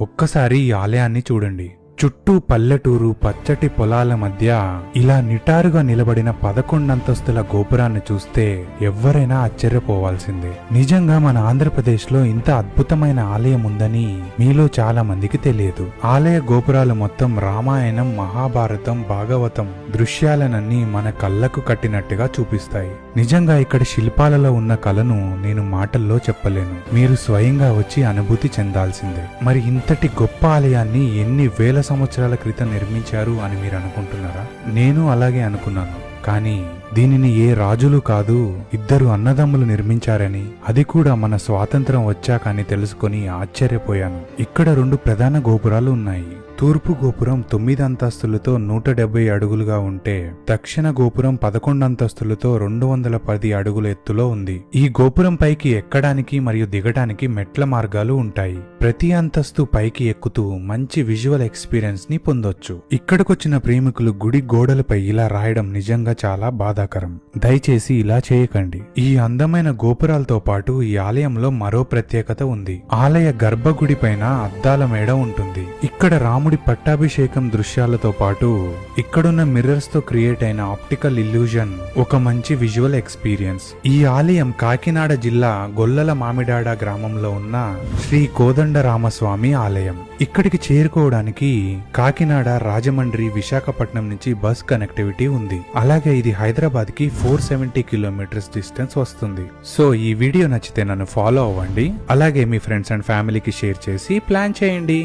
ఒక్కసారి ఈ ఆలయాన్ని చూడండి. చుట్టూ పల్లెటూరు, పచ్చటి పొలాల మధ్య ఇలా నిటారుగా నిలబడిన 11 అంతస్తుల గోపురాన్ని చూస్తే ఎవ్వరైనా ఆశ్చర్యపోవాల్సిందే. నిజంగా మన ఆంధ్రప్రదేశ్లో ఇంత అద్భుతమైన ఆలయం ఉందని మీలో చాలా మందికి తెలియదు. ఆలయ గోపురాలు మొత్తం రామాయణం, మహాభారతం, భాగవతం దృశ్యాలనన్నీ మన కళ్ళకు కట్టినట్టుగా చూపిస్తాయి. నిజంగా ఇక్కడ శిల్పాలలో ఉన్న కళను నేను మాటల్లో చెప్పలేను. మీరు స్వయంగా వచ్చి అనుభూతి చెందాల్సిందే. మరి ఇంతటి గొప్ప ఆలయాన్ని ఎన్ని వేల సంవత్సరాల క్రితం నిర్మించారు అని మీరు అనుకుంటున్నారా? నేను అలాగే అనుకున్నాను. కానీ దీనిని ఏ రాజులు కాదు, 2 అన్నదమ్ములు నిర్మించారని, అది కూడా మన స్వాతంత్రం వచ్చాకని తెలుసుకొని ఆశ్చర్యపోయాను. ఇక్కడ 2 ప్రధాన గోపురాలు ఉన్నాయి. తూర్పు గోపురం 9 అంతస్తులతో 170 అడుగులుగా ఉంటే, దక్షిణ గోపురం 11 అంతస్తులతో 210 అడుగుల ఎత్తులో ఉంది. ఈ గోపురం పైకి ఎక్కడానికి మరియు దిగడానికి మెట్ల మార్గాలు ఉంటాయి. ప్రతి అంతస్తు పైకి ఎక్కుతూ మంచి విజువల్ ఎక్స్పీరియన్స్ ని పొందొచ్చు. ఇక్కడికొచ్చిన ప్రేమికులు గుడి గోడలపై ఇలా రాయడం నిజంగా చాలా బాధాకరం. దయచేసి ఇలా చేయకండి. ఈ అందమైన గోపురాలతో పాటు ఈ ఆలయంలో మరో ప్రత్యేకత ఉంది. ఆలయ గర్భగుడి పైన అద్దాల మేడ ఉంటుంది. ఇక్కడ రాముడి పట్టాభిషేకం దృశ్యాలతో పాటు ఇక్కడున్న మిర్రర్స్ తో క్రియేట్ అయిన ఆప్టికల్ ఇల్యూజన్ ఒక మంచి విజువల్ ఎక్స్పీరియన్స్. ఈ ఆలయం కాకినాడ జిల్లా గొల్లల మామిడాడ గ్రామంలో ఉన్న శ్రీ కోదండరామస్వామి ఆలయం. ఇక్కడికి చేరుకోవడానికి కాకినాడ, రాజమండ్రి, విశాఖపట్నం నుంచి బస్ కనెక్టివిటీ ఉంది. అలాగే ఇది హైదరాబాద్ కి 470 కిలోమీటర్స్ డిస్టెన్స్ వస్తుంది. సో ఈ వీడియో నచ్చితే నన్ను ఫాలో అవ్వండి. అలాగే మీ ఫ్రెండ్స్ అండ్ ఫ్యామిలీకి షేర్ చేసి ప్లాన్ చేయండి.